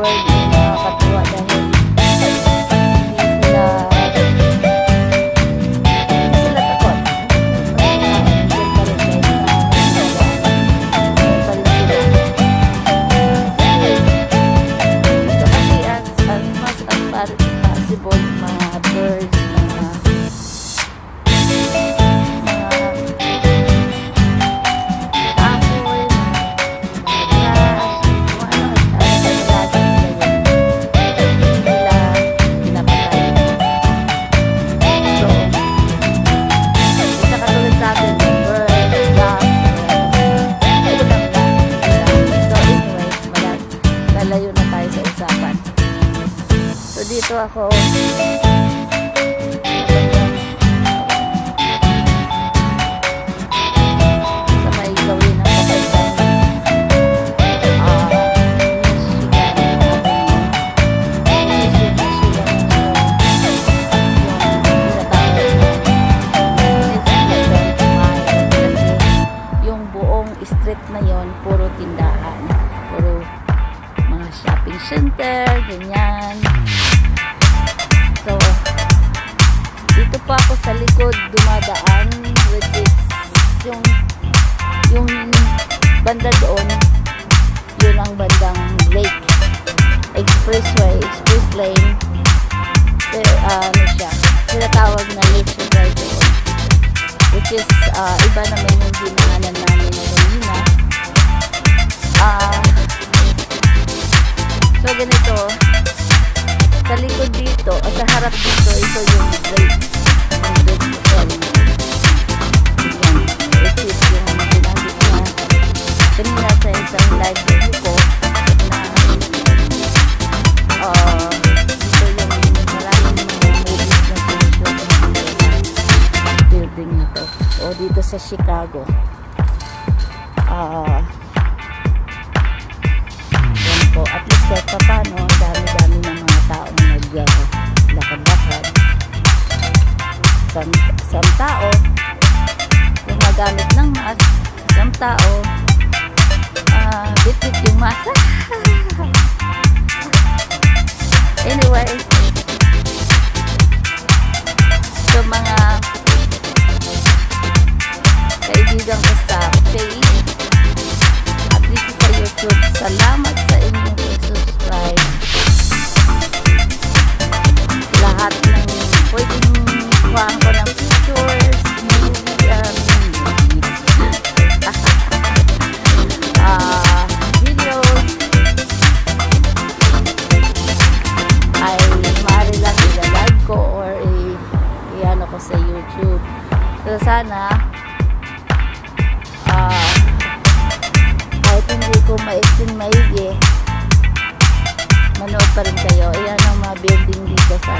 bird ay nakakatuwa dahil hindi sila takot. Nandiyan pa rin guys na pa rin sila. Dito kasi as much as possible mga birds, layo na tayo sa usapan. So dito ako sa may gawin ng kapalitan yung buong street na yon puro tindahan, puro shopping center, ganyan. So, dito pa ako sa likod dumadaan, which is yung banda doon, yun ang bandang lake, expressway, express lane. Pero, ano siya, tinatawag na lake siya right doon, which is, iba naman yung dinaanan namin kanina. So ganito, sa likod dito, o sa harap dito, ito yung lake. Yung lake hotel. Yan. Ito yung binanggit na kanina sa isang live video ko na ito yung maraming movies na sinushoot ng building nito. O dito sa Chicago. Po, at least kahit pa paano, dami-dami ng mga taong naglakad-lakad. Some tao gumagamit ng mask, some tao bit-bit yung mask. Anyway, so mga kaibigan ko sa Facebook at dito sa YouTube, salamat sa inyong subscribe. Lahat ng pwedeng kuhaan ko ng pictures, videos ay maaari lang ilalag ko or i-ano ko sa YouTube. So sana kahit hindi ko ma-explain maigi, manood pa rin kayo. Ayan ang mga building dito sa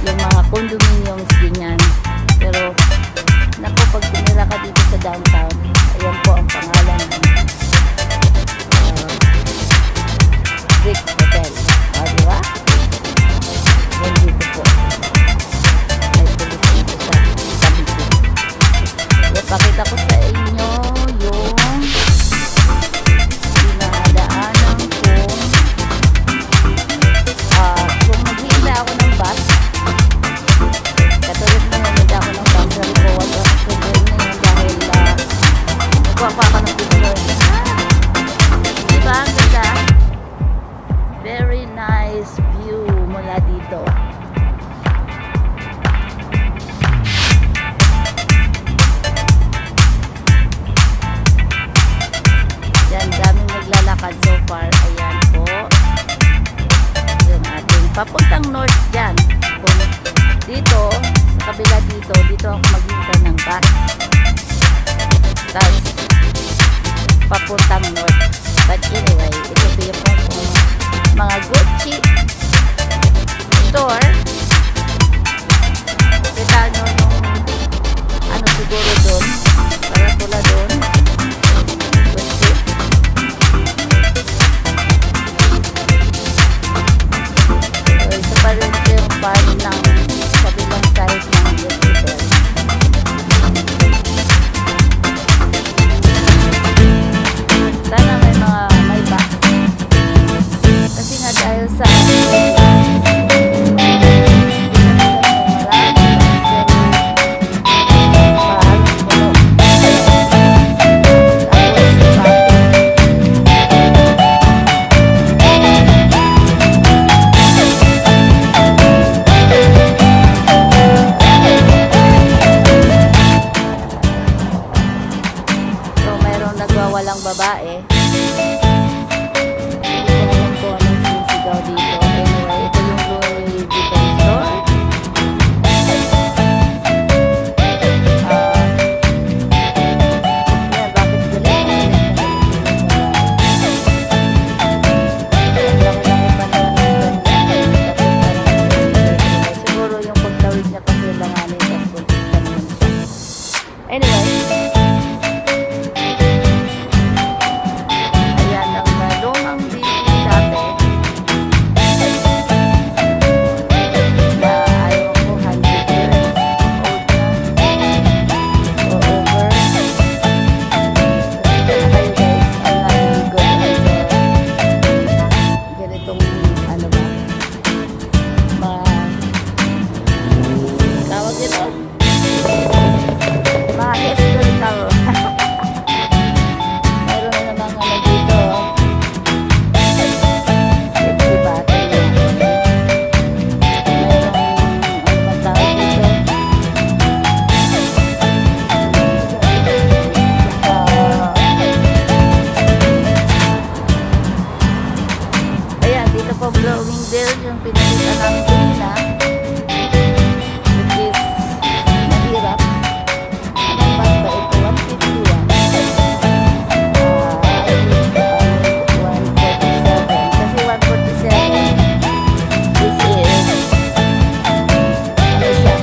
yung mga condominiums ganyan. Pero naku, pag tumira ka dito sa downtown, ayan po ang pangalan ng Brick Hotel. Diba? Yan dito po. May pulis dito sa Tamiki. Ipakita ko sa inyo yung dinadaanan kung maghihintay ako ng bus. Katulad na naghihintay ako ng bus, sabi ko wag ako kung na yun dahil nagkuha pa ako ng picture. Diba? Ang ganda. Very nice view mula dito. Yan, daming naglalakad so far. Ayan po yung ating papuntang north dyan. Kung dito, sa kabila dito ako maghintay ng bus. Tapos papuntang north. But anyway, ito po yung mga Gucci store. Kita nyo nung ano siguro doon, para tula doon. Gucci. So, ito pa rin yung part ng kabilang side ng Gucci store. Sana may box. babae. Hindi ko alam kung anong sinisigaw dito. Anyway, ito yung Louis Vuitton store. Yan, bakit galing? Laki-laki pa naman ng ganyan. Siguro yung pagtawid niya kasi langanin sa punta naman siya. Anyway, ayan ang lumang building dati na ayaw ko 100 years old na or over. Pasensya na kayo guys, I'm not really good at ganitong ano ba tawag nito mga historical. Meron na namang ano dito safety battle yan. Meron ano man tawag dito ayan dito po Bloomingdale yung pinakita namin kanina, which is mahirap. Anong bus ba ito? 151. I think 147. Kasi 147, this is, ano siya?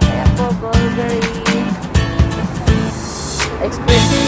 Kaya po, Burberry Express